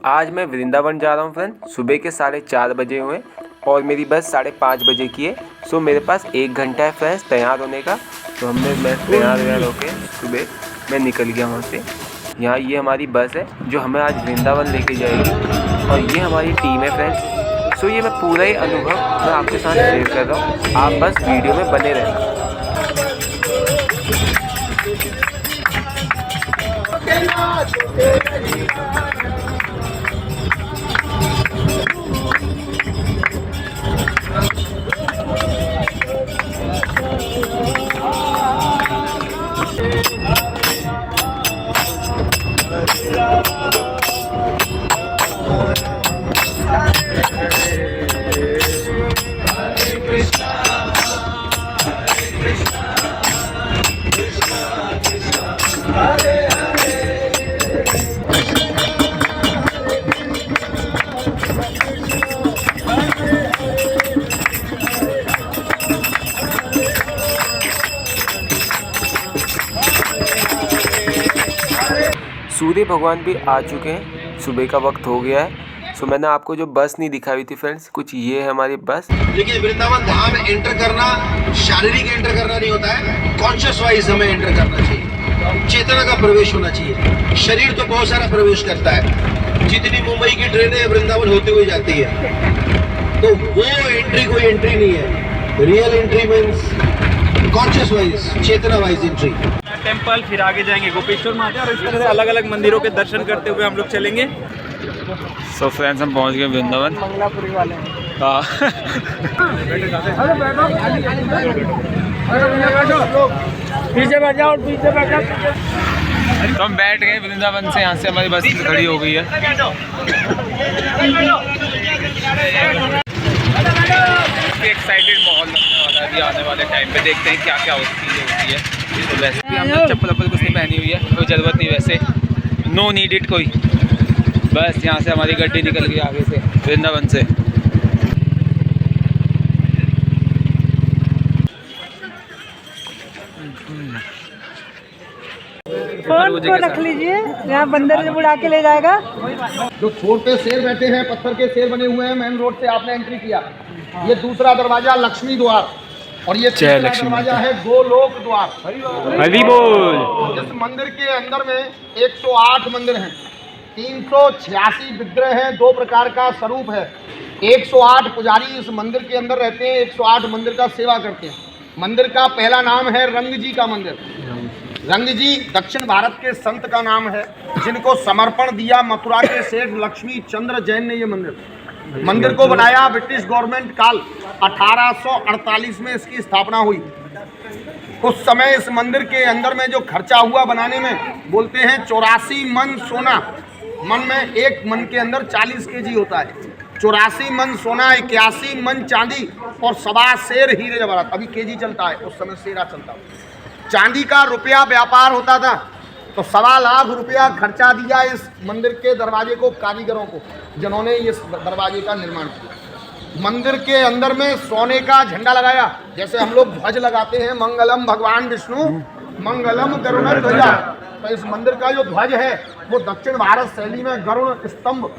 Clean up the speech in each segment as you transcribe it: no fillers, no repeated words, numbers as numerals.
आज मैं वृंदावन जा रहा हूँ फ्रेंड। सुबह के 4:30 बजे हुए और मेरी बस 5:30 बजे की है। सो मेरे पास 1 घंटा है फ्रेंड्स तैयार होने का। तो मैं तैयार होके सुबह मैं निकल गया वहाँ से। यहाँ ये हमारी बस है जो हमें आज वृंदावन लेके जाएगी और ये हमारी टीम है फ्रेंड्स। सो ये मैं पूरा ही अनुभव मैं आपके साथ शेयर कर रहा हूँ, आप बस वीडियो में बने रहना। सूर्य भगवान भी आ चुके हैं, सुबह का वक्त हो गया है। सो मैंने आपको जो बस नहीं दिखाई थी फ्रेंड्स, कुछ ये है हमारी बस। लेकिन वृंदावन धाम एंटर करना शारीरिक एंटर करना नहीं होता है, कॉन्शियस वाइज हमें एंटर करना चाहिए, चेतना का प्रवेश होना चाहिए। शरीर तो बहुत सारा प्रवेश करता है, जितनी मुंबई की ट्रेनें वृंदावन होते हुए जाती है, तो वो एंट्री कोई एंट्री नहीं है। Real entry means conscious wise, चेतना वाइज एंट्री। टेम्पल, फिर आगे जाएंगे गोपेश्वर महादेव और इस तरह से अलग अलग मंदिरों के दर्शन करते हुए हम लोग चलेंगे। सो फ्रेंड्स हम पहुंच गए वृंदावन। मंगलापुरी वाले हाँ पीछे बैठ जाओ, पीछे बैठ जाओ। तो हम बैठ गए वृंदावन से। यहाँ से हमारी बस खड़ी हो गई है। एक्साइटेड माहौल लगने वाला है अभी आने वाले टाइम पे। देखते हैं क्या क्या होती है। तो वैसे भी हम लोग चप्पल कुछ नहीं पहनी हुई है, कोई ज़रूरत नहीं वैसे, नो नीडेड कोई। बस यहाँ से हमारी गड्डी निकल गई आगे से वृंदावन से। फोन को रख लीजिए, यहाँ बंदर से उड़ा के ले जाएगा। जो छोटे शेर बैठे हैं, पत्थर के शेर बने हुए हैं, मेन रोड से आपने एंट्री किया। ये दूसरा दरवाजा लक्ष्मी द्वार और ये तीसरा दरवाजा है गोलोक द्वार। हरि बोल। इस मंदिर के अंदर में 108 मंदिर हैं, 386 विग्रह हैं, 2 प्रकार का स्वरूप है। 108 पुजारी इस मंदिर के अंदर रहते हैं, 108 मंदिर का सेवा करते हैं। मंदिर का पहला नाम है रंग जी का मंदिर। रंग जी दक्षिण भारत के संत का नाम है, जिनको समर्पण दिया मथुरा के सेठ लक्ष्मी चंद्र जैन ने। ये मंदिर को बनाया ब्रिटिश गवर्नमेंट काल 1848 में इसकी स्थापना हुई। उस समय इस मंदिर के अंदर में जो खर्चा हुआ बनाने में, बोलते हैं 84 मन सोना। मन में एक मन के अंदर 40 केजी होता है। 84 मन सोना, 81 मन चांदी और 1.25 शेर हीरे जवाहरात। अभी केजी चलता है, उस समय शेरा चलता है। चांदी का रुपया व्यापार होता था, तो 1.25 लाख रुपया खर्चा दिया इस मंदिर के दरवाजे को कारीगरों को, जिन्होंने इस दरवाजे का निर्माण किया। मंदिर के अंदर में सोने का झंडा लगाया, जैसे हम लोग ध्वज लगाते हैं, मंगलम भगवान विष्णु मंगलम गरुड़ध्वजा। तो इस मंदिर का जो ध्वज है वो दक्षिण भारत शैली में गरुड़ स्तंभ,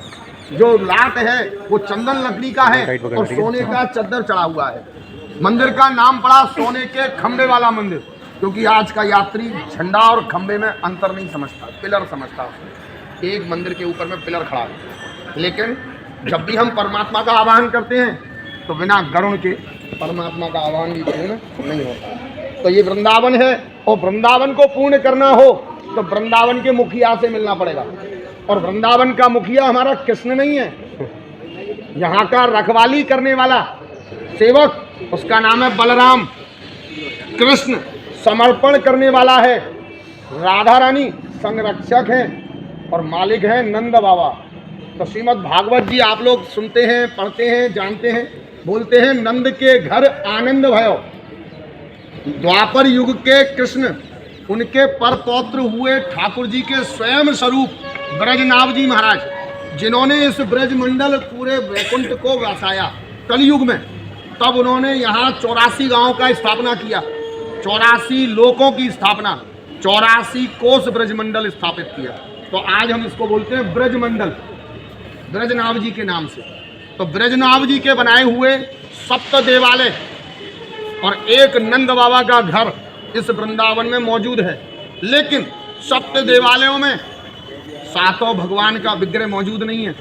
जो लाट है वो चंदन लकड़ी का है और सोने का चद्दर चढ़ा हुआ है। मंदिर का नाम पड़ा सोने के खंबे वाला मंदिर, क्योंकि आज का यात्री झंडा और खंबे में अंतर नहीं समझता, पिलर समझता है। एक मंदिर के ऊपर में पिलर खड़ा है, लेकिन जब भी हम परमात्मा का आवाहन करते हैं तो बिना गरुड़ के परमात्मा का आवाहन भी पूर्ण नहीं होता। तो ये वृंदावन है, और वृंदावन को पूर्ण करना हो तो वृंदावन के मुखिया से मिलना पड़ेगा। और वृंदावन का मुखिया हमारा कृष्ण नहीं है, यहाँ का रखवाली करने वाला सेवक, उसका नाम है बलराम। कृष्ण समर्पण करने वाला है, राधा रानी संरक्षक हैं और मालिक है नंद बाबा। तो श्रीमद् भागवत जी आप लोग सुनते हैं, पढ़ते हैं, जानते हैं, बोलते हैं नंद के घर आनंद भयो। द्वापर युग के कृष्ण, उनके पर पौत्र हुए ठाकुर जी के स्वयं स्वरूप ब्रजनाभ जी महाराज, जिन्होंने इस ब्रज मंडल पूरे वैकुंठ को बसाया कलयुग में। तब उन्होंने यहाँ 84 गांव का स्थापना किया, 84 लोकों की स्थापना, 84 कोस ब्रजमंडल स्थापित किया। तो आज हम इसको बोलते हैं ब्रजमंडल। ब्रजनाभ जी के नाम से। तो ब्रजनाभ जी के बनाए हुए 7 देवालय और एक नंद बाबा का घर इस वृंदावन में मौजूद है। लेकिन 7 देवालयों में 7 भगवान का विग्रह मौजूद नहीं है।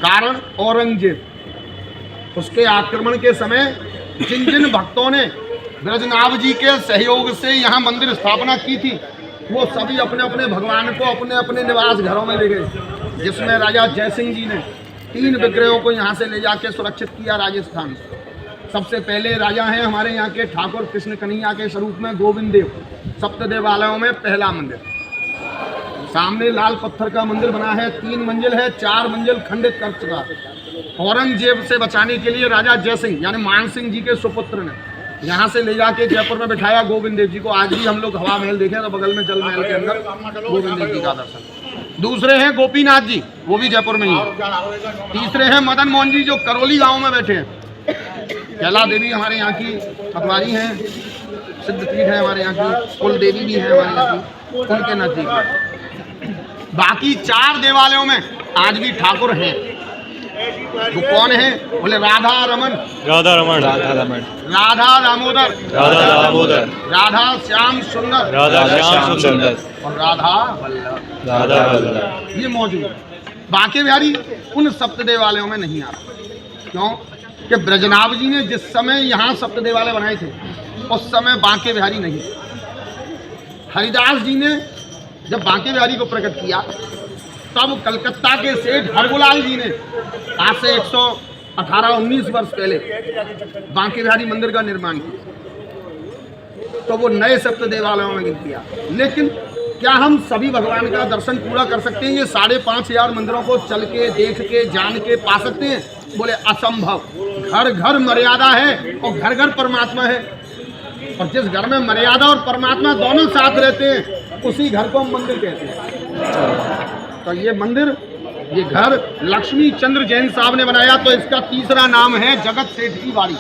कारण औरंगजेब उसके आक्रमण के समय जिन जिन भक्तों ने ब्रजनाभ जी के सहयोग से यहाँ मंदिर स्थापना की थी, वो सभी अपने अपने भगवान को अपने अपने निवास घरों में ले गए। जिसमें राजा जयसिंह जी ने 3 विग्रहों को यहाँ से ले जाके सुरक्षित किया राजस्थान से। सबसे पहले राजा हैं हमारे यहाँ के ठाकुर कृष्ण कन्हैया के स्वरूप में गोविंद देव, 7 देवालयों में पहला मंदिर। सामने लाल पत्थर का मंदिर बना है, 3 मंजिल है, 4 मंजिल खंडित कर चुका है। औरंगजेब से बचाने के लिए राजा जयसिंह यानी मान सिंह जी के सुपुत्र ने यहाँ से ले जाके जयपुर में बिठाया गोविंद देव जी को। आज भी हम लोग हवा महल देखें तो बगल में जल महल के अंदर गोविंद देव जी का दर्शन। दूसरे हैं गोपीनाथ जी, वो भी जयपुर में ही है। तीसरे हैं मदन मोहन जी जो करौली गांव में बैठे हैं। कैला देवी हमारे यहाँ की पटवारी हैं, सिद्धपीठ है हमारे यहाँ की, कुल देवी भी है हमारे यहाँ की, उनके नजदीक है। बाकी 4 देवालयों में आज भी ठाकुर हैं। वो कौन है? बोले राधा रमन, राधा रमन, राधा दामोदर, राधा श्याम सुंदर, और राधा वल्लभ, ये मौजूद है। बांके बिहारी उन 7 देवालयों में नहीं आता। क्यों? कि ब्रजनाभ जी ने जिस समय यहाँ 7 देवालय बनाए थे उस समय बांके बिहारी नहीं। हरिदास जी ने जब बांके बिहारी को प्रकट किया तब कलकत्ता के सेठ हरगोलाल जी ने आज से 118-19 वर्ष पहले बांके बिहारी मंदिर का निर्माण किया। तो वो नए 7 देवालयों में गिनती आ। लेकिन क्या हम सभी भगवान का दर्शन पूरा कर सकते हैं? ये 5,500 मंदिरों को चल के देख के जान के पा सकते हैं? बोले असंभव। घर घर मर्यादा है और घर घर परमात्मा है। और जिस घर में मर्यादा और परमात्मा दोनों साथ रहते हैं उसी घर को हम मंदिर कहते हैं। तो ये मंदिर, ये घर लक्ष्मी चंद्र जैन साहब ने बनाया। तो इसका तीसरा नाम है जगत सेठ की बाड़ी,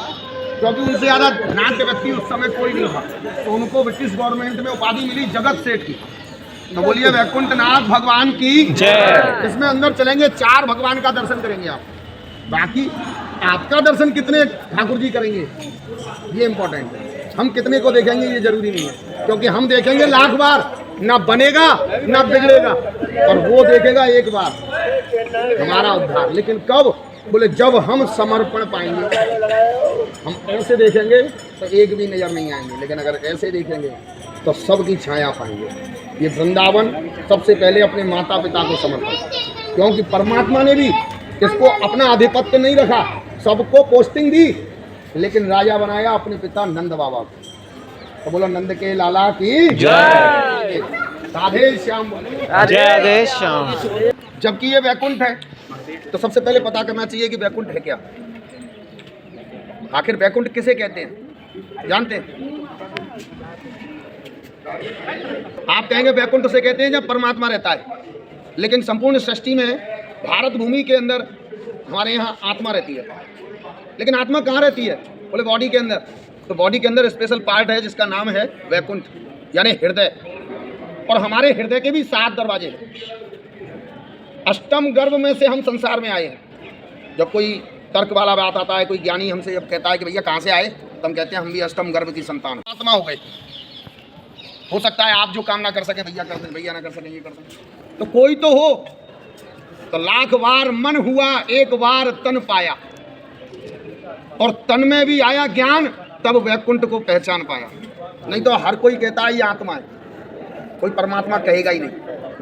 क्योंकि उनसे ज़्यादा धनाढ्य व्यक्ति उस समय कोई नहीं था। तो उनको ब्रिटिश गवर्नमेंट में उपाधि मिली जगत सेठ की। तो बोलिए वैकुंठनाथ भगवान की जय। इसमें अंदर चलेंगे, 4 भगवान का दर्शन करेंगे आप। बाकी आपका दर्शन कितने ठाकुर जी करेंगे ये इम्पोर्टेंट है। हम कितने को देखेंगे ये जरूरी नहीं है, क्योंकि हम देखेंगे 1,00,000 बार, ना बनेगा ना बिगड़ेगा, और वो देखेगा एक बार हमारा उद्धार। लेकिन कब? बोले जब हम समर्पण पाएंगे। हम ऐसे देखेंगे तो एक भी नजर नहीं आएंगे, लेकिन अगर ऐसे देखेंगे तो सबकी छाया पाएंगे। ये वृंदावन सबसे पहले अपने माता पिता को समर्पित, क्योंकि परमात्मा ने भी इसको अपना आधिपत्य नहीं रखा, सबको पोस्टिंग दी, लेकिन राजा बनाया अपने पिता नंद बाबा को। तो बोलो नंद के लाला की जय, राधे श्याम, राधे श्याम। जबकि ये वैकुंठ है तो सबसे पहले पता करना चाहिए कि वैकुंठ है क्या। आखिर वैकुंठ किसे कहते हैं जानते हैं? आप कहेंगे वैकुंठ उसे कहते हैं जब परमात्मा रहता है, लेकिन संपूर्ण सृष्टि में भारत भूमि के अंदर हमारे यहाँ आत्मा रहती है। लेकिन आत्मा कहाँ रहती है? बोले बॉडी के अंदर। तो बॉडी के अंदर स्पेशल पार्ट है जिसका नाम है वैकुंठ, यानी हृदय। और हमारे हृदय के भी 7 दरवाजे हैं। अष्टम गर्भ में से हम संसार में आए हैं। जब कोई तर्क वाला बात आता है, कोई ज्ञानी हमसे जब कहता है कि भैया कहाँ से आए, तो हम कहते हैं हम भी अष्टम गर्भ की संतान आत्मा हो गए। हो सकता है आप जो काम ना कर सके भैया कर सकें, भैया ना कर सकें ये कर सकें, तो कोई तो हो। तो 1,00,000 बार मन हुआ, एक बार तन पाया, और तन में भी आया ज्ञान, तब वैकुंठ को पहचान पाया। नहीं तो हर कोई कहता है ये आत्मा है, कोई परमात्मा कहेगा ही नहीं।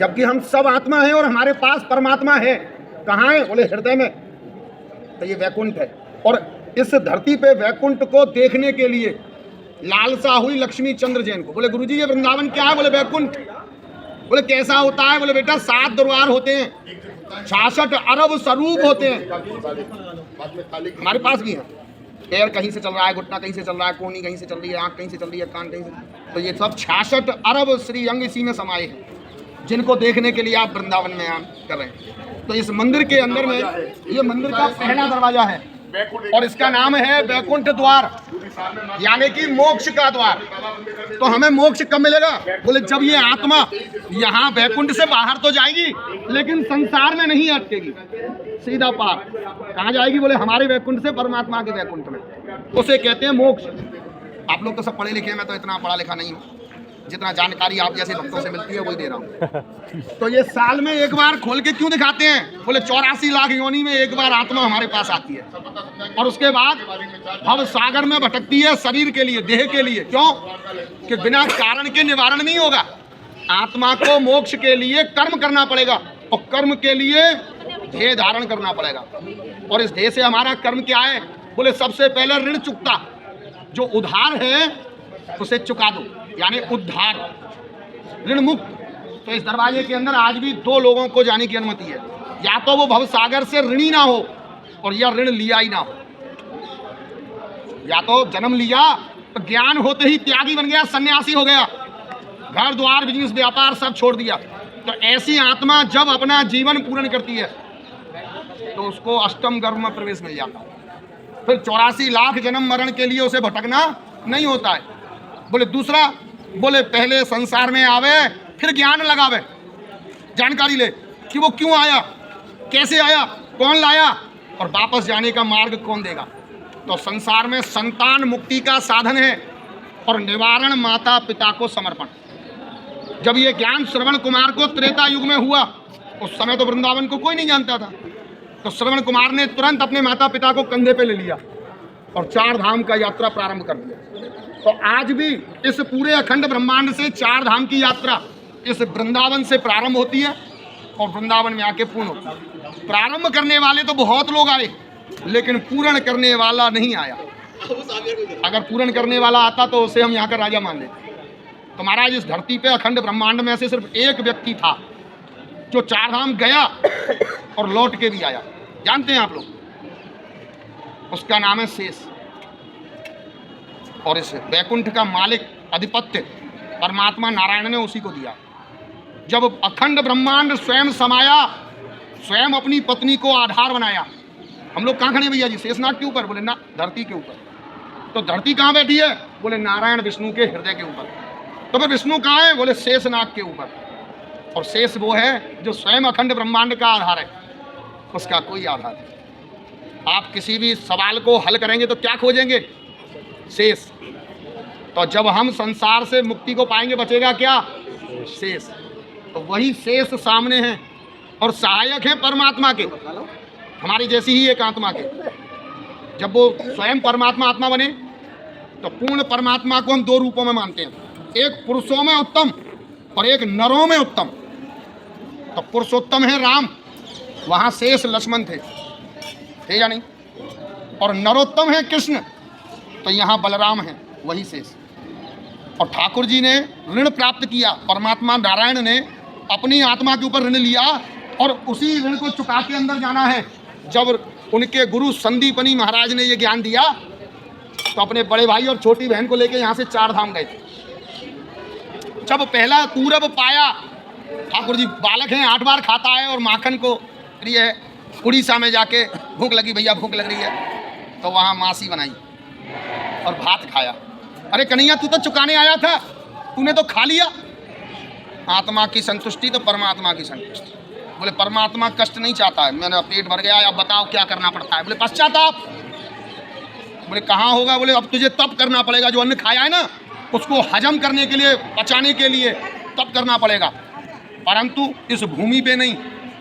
जबकि हम सब आत्मा हैं और हमारे पास परमात्मा है। कहाँ है? बोले हृदय में। तो ये वैकुंठ है। और इस धरती पे वैकुंठ को देखने के लिए लालसा हुई लक्ष्मी चंद्र जैन को। बोले गुरुजी ये वृंदावन क्या है? बोले वैकुंठ। बोले कैसा होता है? बोले बेटा 7 द्वार होते हैं, 66 अरब स्वरूप होते हैं। हमारे पास भी है। पैर कहीं से चल रहा है, घुटना कहीं से चल रहा है, कोहनी कहीं से चल रही है, आँख कहीं से चल रही है, कान कहीं से। तो ये सब 66 अरब श्री अंग इसी में समाये हैं, जिनको देखने के लिए आप वृंदावन में कर रहे हैं। तो इस मंदिर के अंदर में ये मंदिर का पहला दरवाजा है और इसका नाम है वैकुंठ द्वार, यानी कि मोक्ष का द्वार। तो हमें मोक्ष कब मिलेगा? बोले जब ये आत्मा यहाँ वैकुंठ से बाहर तो जाएगी, लेकिन संसार में नहीं अटकेगी, सीधा पार। कहाँ जाएगी? बोले हमारे वैकुंठ से परमात्मा के वैकुंठ में। उसे कहते हैं मोक्ष। आप लोग तो सब पढ़े लिखे हैं, मैं तो इतना पढ़ा लिखा नहीं हूँ। जितना जानकारी आप जैसे भक्तों से मिलती है वही दे रहा हूँ। तो ये साल में एक बार खोल के क्यों दिखाते हैं? बोले 84 लाख योनि में एक बार आत्मा हमारे पास आती है और उसके बाद भव सागर में भटकती है शरीर के लिए, देह के लिए। क्यों? कि बिना कारण के निवारण नहीं होगा। आत्मा को मोक्ष के लिए कर्म करना पड़ेगा और कर्म के लिए देह धारण करना पड़ेगा। और इस देह से हमारा कर्म क्या है? बोले सबसे पहले ऋण चुकता, जो उधार है उसे चुका दो, यानी उद्धार, ऋण मुक्त। तो इस दरवाजे के अंदर आज भी 2 लोगों को जाने की अनुमति है, या तो वो भवसागर से ऋणी ना हो और या ऋण लिया ही ना हो। या तो जन्म लिया तो ज्ञान होते ही त्यागी बन गया, सन्यासी हो गया, घर द्वार बिजनेस व्यापार सब छोड़ दिया। तो ऐसी आत्मा जब अपना जीवन पूर्ण करती है तो उसको अष्टम गर्भ में प्रवेश मिल जाता है। फिर 84 लाख जन्म मरण के लिए उसे भटकना नहीं होता है। बोले दूसरा, बोले पहले संसार में आवे फिर ज्ञान लगावे, जानकारी ले कि वो क्यों आया, कैसे आया, कौन लाया और वापस जाने का मार्ग कौन देगा। तो संसार में संतान मुक्ति का साधन है और निवारण माता पिता को समर्पण। जब ये ज्ञान श्रवण कुमार को त्रेता युग में हुआ, उस समय तो वृंदावन को कोई नहीं जानता था। तो श्रवण कुमार ने तुरंत अपने माता पिता को कंधे पे ले लिया और 4 धाम का यात्रा प्रारंभ कर दिया। तो आज भी इस पूरे अखंड ब्रह्मांड से 4 धाम की यात्रा इस वृंदावन से प्रारंभ होती है और वृंदावन में आके पूर्ण होती है। प्रारंभ करने वाले तो बहुत लोग आए, लेकिन पूर्ण करने वाला नहीं आया। अगर पूर्ण करने वाला आता तो उसे हम यहाँ का राजा मान लेते। तो महाराज इस धरती पे अखंड ब्रह्मांड में से सिर्फ एक व्यक्ति था जो 4 धाम गया और लौट के भी आया। जानते हैं आप लोग? उसका नाम है शेष। और इस वैकुंठ का मालिक अधिपत्य परमात्मा नारायण ने उसी को दिया। जब अखंड ब्रह्मांड स्वयं समाया, स्वयं अपनी पत्नी को आधार बनाया। हम लोग कहाँ खड़े भैया जी? शेषनाग के ऊपर? बोले ना, धरती के ऊपर। तो धरती कहाँ बैठी है? बोले नारायण विष्णु के हृदय के ऊपर। तो फिर विष्णु कहाँ है? बोले शेषनाग के ऊपर। और शेष वो है जो स्वयं अखंड ब्रह्मांड का आधार है, उसका कोई आधार नहीं। आप किसी भी सवाल को हल करेंगे तो क्या खोजेंगे? शेष। तो जब हम संसार से मुक्ति को पाएंगे बचेगा क्या? शेष। तो वही शेष सामने है और सहायक है परमात्मा के, हमारी जैसी ही एक आत्मा के। जब वो स्वयं परमात्मा आत्मा बने तो पूर्ण परमात्मा को हम 2 रूपों में मानते हैं, एक पुरुषों में उत्तम और एक नरों में उत्तम। तो पुरुषोत्तम है राम, वहाँ शेष लक्ष्मण थे या नहीं? और नरोत्तम है कृष्ण, तो यहाँ बलराम है, वही शेष। और ठाकुर जी ने ऋण प्राप्त किया, परमात्मा नारायण ने अपनी आत्मा के ऊपर ऋण लिया और उसी ऋण को चुका के अंदर जाना है। जब उनके गुरु संदीपनी महाराज ने ये ज्ञान दिया तो अपने बड़े भाई और छोटी बहन को लेके यहाँ से 4 धाम गए थे। जब पहला पूरब पाया, ठाकुर जी बालक हैं, 8 बार खाता है और माखन को प्रिय है। उड़ीसा में जाके भूख लगी, भैया भूख लग रही है, तो वहाँ मासी बनाई और भात खाया। अरे कन्हैया तू तो चुकाने आया था, तूने तो खा लिया। आत्मा की संतुष्टि तो परमात्मा की संतुष्टि। बोले परमात्मा कष्ट नहीं चाहता है, मेरा पेट भर गया, अब बताओ क्या करना पड़ता है? बोले पश्चाताप। बोले कहाँ होगा? बोले अब तुझे तप करना पड़ेगा, जो अन्न खाया है ना उसको हजम करने के लिए, पचाने के लिए तप करना पड़ेगा। परंतु इस भूमि पे नहीं,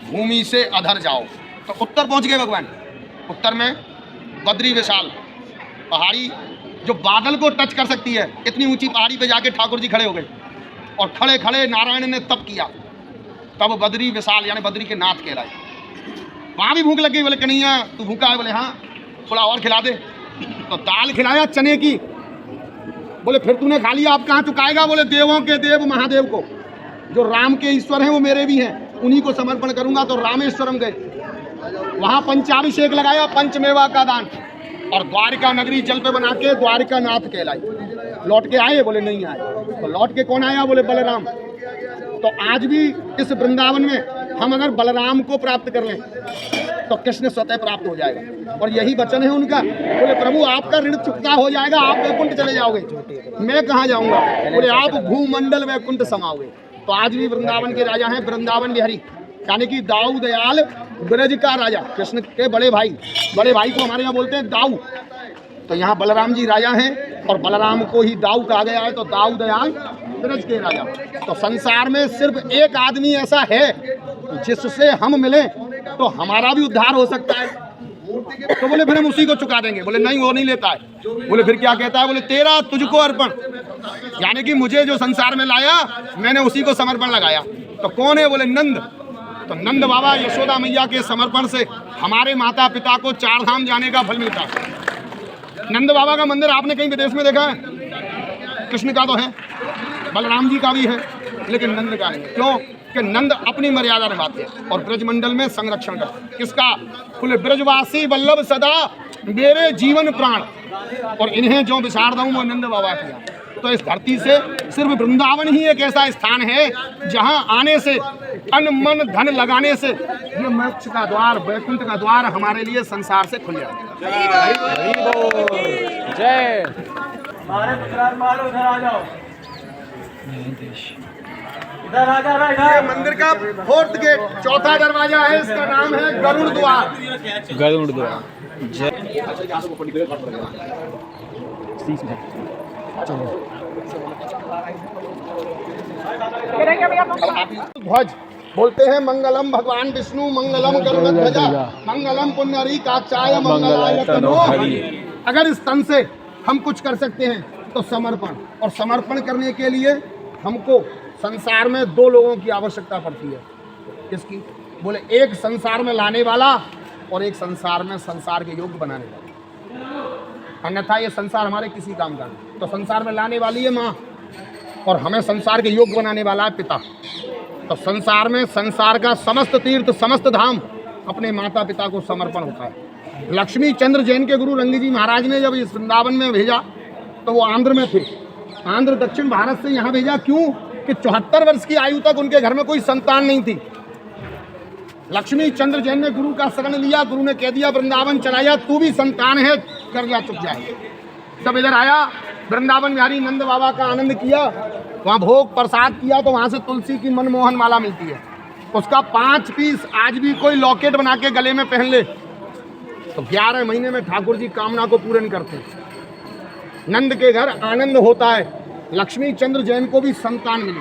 भूमि से अधर जाओ। तो उत्तर पहुँच गए भगवान। उत्तर में बद्री विशाल पहाड़ी जो बादल को टच कर सकती है, इतनी ऊंची पहाड़ी पे जाके ठाकुर जी खड़े हो गए और खड़े खड़े नारायण ने तप किया। तब बद्री विशाल यानी बद्री के नाथ कहलाए। वहाँ भी भूख लग गई। बोले कन्हैया तू भूखा है? बोले हाँ, थोड़ा और खिला दे। तो दाल खिलाया चने की। बोले फिर तूने खा लिया, आप कहाँ चुकाएगा? बोले देवों के देव महादेव को, जो राम के ईश्वर हैं वो मेरे भी हैं, उन्हीं को समर्पण करूंगा। तो रामेश्वरम गए, वहाँ पंचाभिषेक लगाया, पंचमेवा का दान, और द्वारिका नगरी जल पे बना के द्वारिका नाथ कहलाई। लौट के आए? बोले नहीं आए। तो लौट के कौन आया? बोले बलराम। तो आज भी इस वृंदावन में हम अगर बलराम को प्राप्त कर लें तो कृष्ण स्वतः प्राप्त हो जाएगा। और यही वचन है उनका। बोले प्रभु आपका ऋण चुकता हो जाएगा, आप वैकुंठ चले जाओगे, मैं कहाँ जाऊँगा? बोले आप भूमंडल वैकुंठ समाओगे। तो आज भी वृंदावन के राजा हैं वृंदावन बिहारी, यानी कि दाऊ दयाल ब्रज का राजा, कृष्ण के बड़े भाई को हमारे यहाँ बोलते हैं दाऊ। तो यहाँ बलराम जी राजा हैं और बलराम को ही दाऊ कहा गया है, तो दाऊ दयाल ब्रज के राजा। तो संसार में सिर्फ एक आदमी ऐसा है जिससे हम मिले तो हमारा भी उद्धार हो सकता है। तो बोले फिर हम उसी को चुका देंगे। बोले नहीं, वो नहीं लेता है। बोले फिर क्या कहता है? बोले तेरा तुझको अर्पण, यानी कि मुझे जो संसार में लाया मैंने उसी को समर्पण लगाया। तो कौन है? बोले नंद। तो नंद बाबा यशोदा मैया के समर्पण से हमारे माता पिता को 4 धाम जाने का फल मिलता है। नंद बाबा का मंदिर आपने कहीं विदेश में देखा है? कृष्ण का तो है, बलराम जी का भी है, लेकिन नंद का नहीं। क्यों? कि नंद अपनी मर्यादा निभाते हैं और ब्रजमंडल में संरक्षण करते हैं। किसका? बोले ब्रजवासी वल्लभ सदा मेरे जीवन प्राण, और इन्हें जो विसार दूं वो नंद बाबा किया। तो इस धरती से सिर्फ वृंदावन ही एक ऐसा स्थान है जहां आने से, तन मन धन लगाने से ये मोक्ष का द्वार, वैकुंठ का द्वार हमारे लिए संसार से खुल जाए। जय। ये मंदिर का 4th गेट, 4था दरवाजा है, इसका नाम है गरुड़ द्वार। गरुड़ द्वार। ध्वज बोलते हैं मंगलम भगवान विष्णु, मंगलम गरुड़ध्वजा, मंगलम पुंडरीकाक्षाय, मंगलाय तनो हरि। अगर इस तन से हम कुछ कर सकते हैं तो समर्पण, और समर्पण करने के लिए हमको संसार में 2 लोगों की आवश्यकता पड़ती है। किसकी? बोले एक संसार में लाने वाला और एक संसार में संसार के योग्य बनाने वाला, अन्यथा ये संसार हमारे किसी काम का नहीं। तो संसार में लाने वाली है माँ और हमें संसार के योग्य बनाने वाला है पिता। तो संसार में संसार का समस्त तीर्थ, समस्त धाम अपने माता पिता को समर्पण होता है। लक्ष्मी चंद्र जैन के गुरु रंगी जी महाराज ने जब इस वृंदावन में भेजा तो वो आंध्र में थे। आंध्र दक्षिण भारत से यहाँ भेजा। क्यों? कि 74 वर्ष की आयु तक उनके घर में कोई संतान नहीं थी। लक्ष्मी चंद्र जैन ने गुरु का शरण लिया। गुरु ने कह दिया वृंदावन चला जा, तू भी संतान है, कर जा, चुप जाए। तब इधर आया, वृंदावन बिहारी नंद बाबा का आनंद किया, वहाँ भोग प्रसाद किया, तो वहाँ से तुलसी की मनमोहन माला मिलती है। उसका 5 पीस आज भी कोई लॉकेट बना के गले में पहन ले तो 11 महीने में ठाकुर जी कामना को पूर्ण करते हैं। नंद के घर आनंद होता है। लक्ष्मी चंद्र जैन को भी संतान मिली।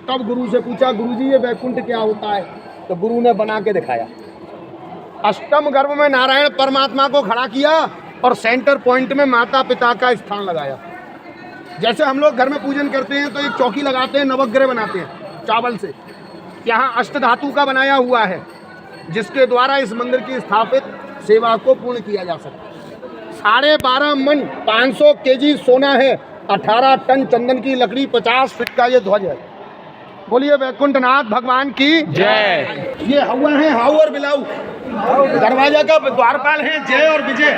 तब गुरु से पूछा, गुरुजी ये वैकुंठ क्या होता है? तो गुरु ने बना के दिखाया। अष्टम गर्भ में नारायण परमात्मा को खड़ा किया और सेंटर पॉइंट में माता पिता का स्थान लगाया। जैसे हम लोग घर में पूजन करते हैं तो एक चौकी लगाते हैं, नवग्रह बनाते हैं चावल से। यहाँ अष्ट धातु का बनाया हुआ है जिसके द्वारा इस मंदिर की स्थापित सेवा को पूर्ण किया जा सकता है। 12.5 मन 500 केजी सोना है, 18 टन चंदन की लकड़ी, 50 फीट का ये ध्वज है। बोलिए वैकुंठनाथ भगवान की जय। ये हवा है हाउ और बिलाऊ, दरवाजा का द्वारपाल है जय और विजय।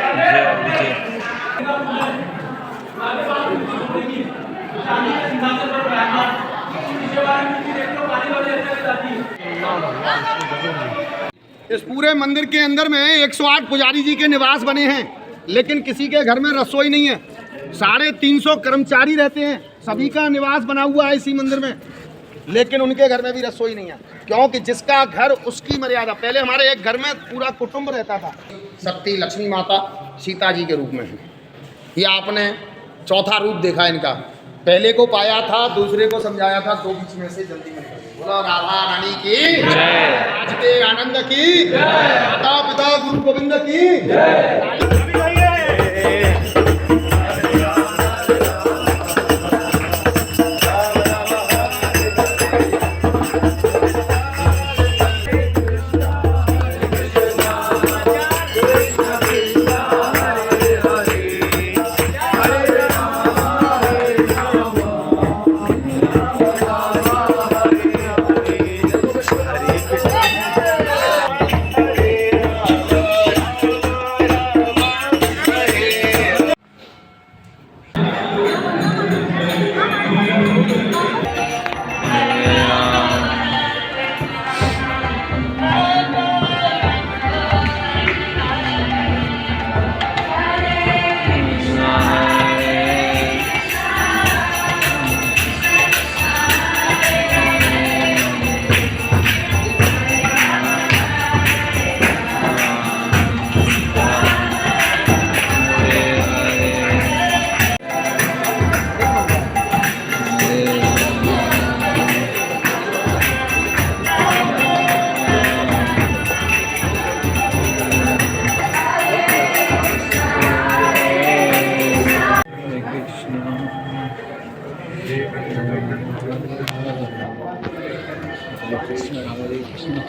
इस पूरे मंदिर के अंदर में 108 पुजारी जी के निवास बने हैं, लेकिन किसी के घर में रसोई नहीं है। 350 कर्मचारी रहते हैं, सभी का निवास बना हुआ है इसी मंदिर में, लेकिन उनके घर में भी रसोई नहीं है। क्योंकि जिसका घर उसकी मर्यादा। पहले हमारे एक घर में पूरा कुटुंब रहता था। शक्ति लक्ष्मी माता सीता जी के रूप में है। ये आपने चौथा रूप देखा इनका। पहले को पाया था, दूसरे को समझाया था, दो बीच में से जल्दी मिल गई। बोला राधा रानी की जय, आज के आनंद की जय, माता पिता गुरु गोविंद की जय।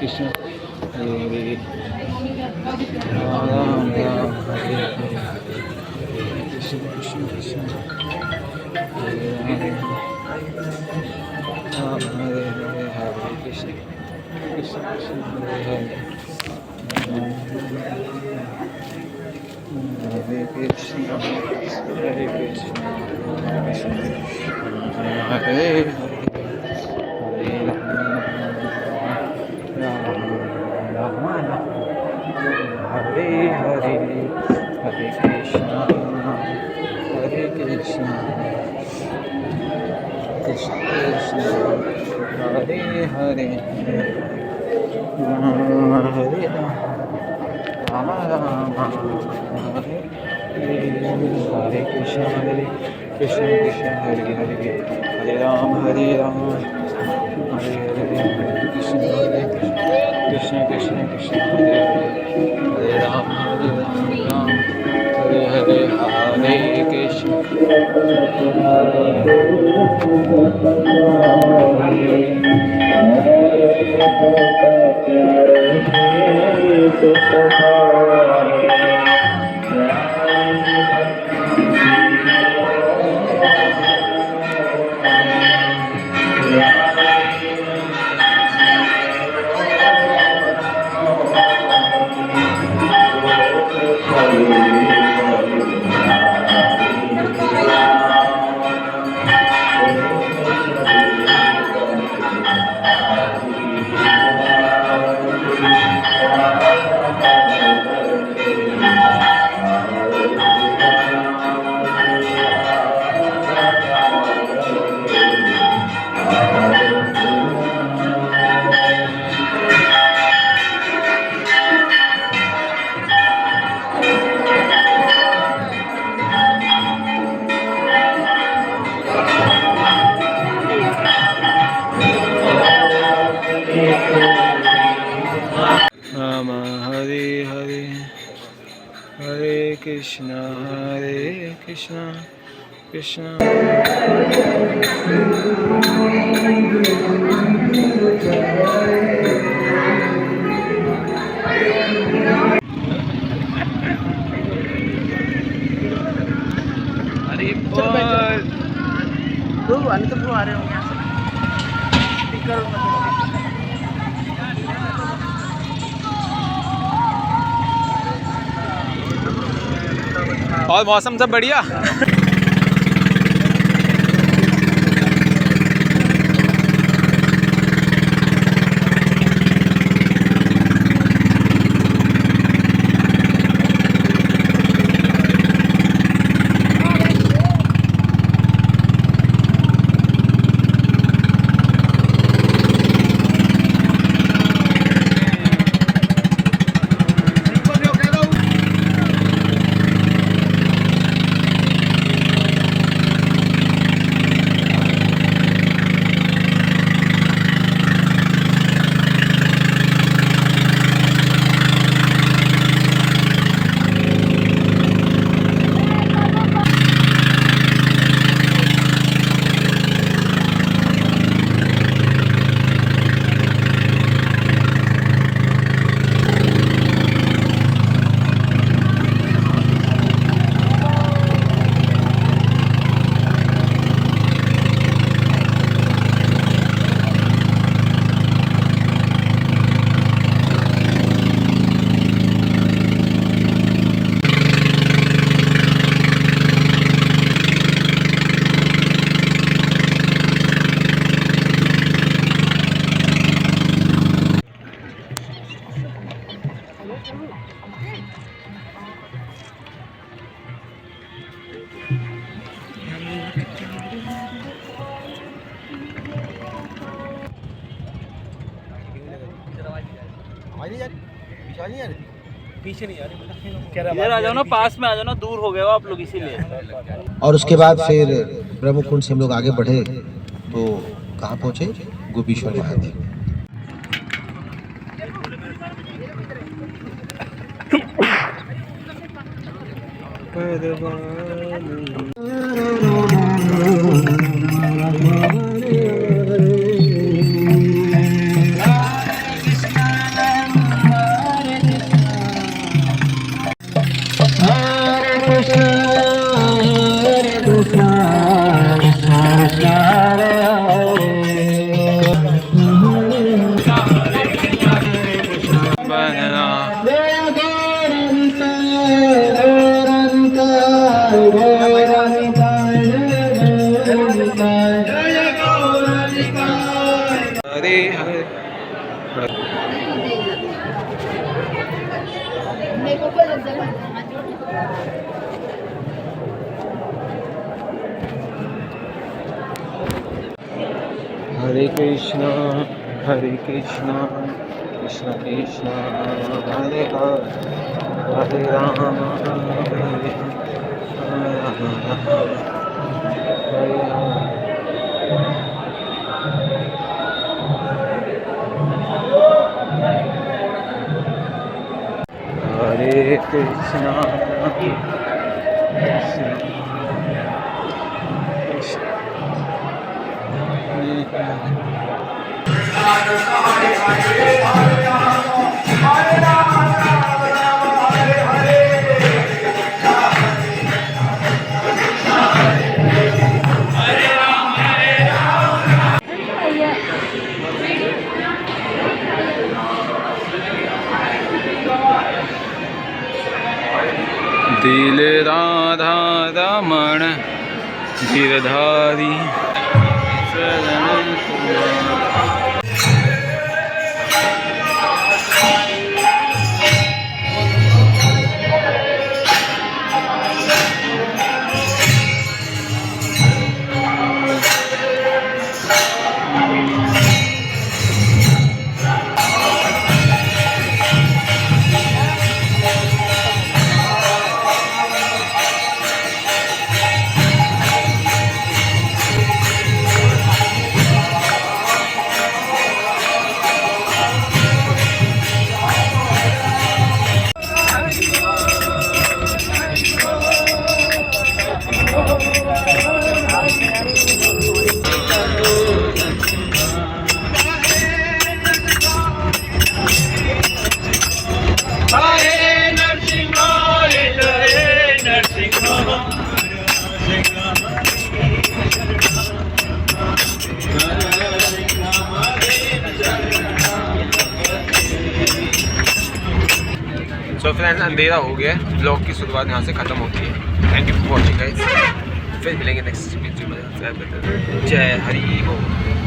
कृष्ण हरे राम राम हरे हरे कृष्ण कृष्ण कृष्ण हरे राम हरे हरे हरे कृष्ण कृष्ण कृष्ण हरे हरे हरे कृष्ण हरे कृष्ण कृष्ण हरे हरे हरे राम राम हरे हरे हरे कृष्ण कृष्ण कृष्ण हरे हरे राम हरे राम राम राम हरे हरे कृष्ण कृष्ण हरे हरे हरे राम हरे हरे कृष्ण हरे कृष्ण कृष्ण कृष्ण हरे हरे राम राम हरे हरे हरे कृष्ण राम हरे हरे हरे कृष्ण कृष्ण अरे बोल तो आ रहे होंगे और मौसम सब बढ़िया। इधर आ जाओ ना, पास में आ जाओ ना, दूर हो गए हो आप लोग इसीलिए। और उसके बाद फिर ब्रह्मकुंड से हम लोग आगे बढ़े तो कहाँ पहुँचे? गोपीश्वर महादेव। हरे कृष्णा कृष्ण कृष्ण हरे हरे राम हरे हरे कृष्णा दिल राधा रमण गिरधारी शरण तुम्हारा। तो फ्रेंड्स अंधेरा हो गया है, ब्लॉग की शुरुआत यहाँ से ख़त्म होती है। Thank you for watching guys, फिर मिलेंगे नेक्स्ट वीडियो में। जय हरि बोल।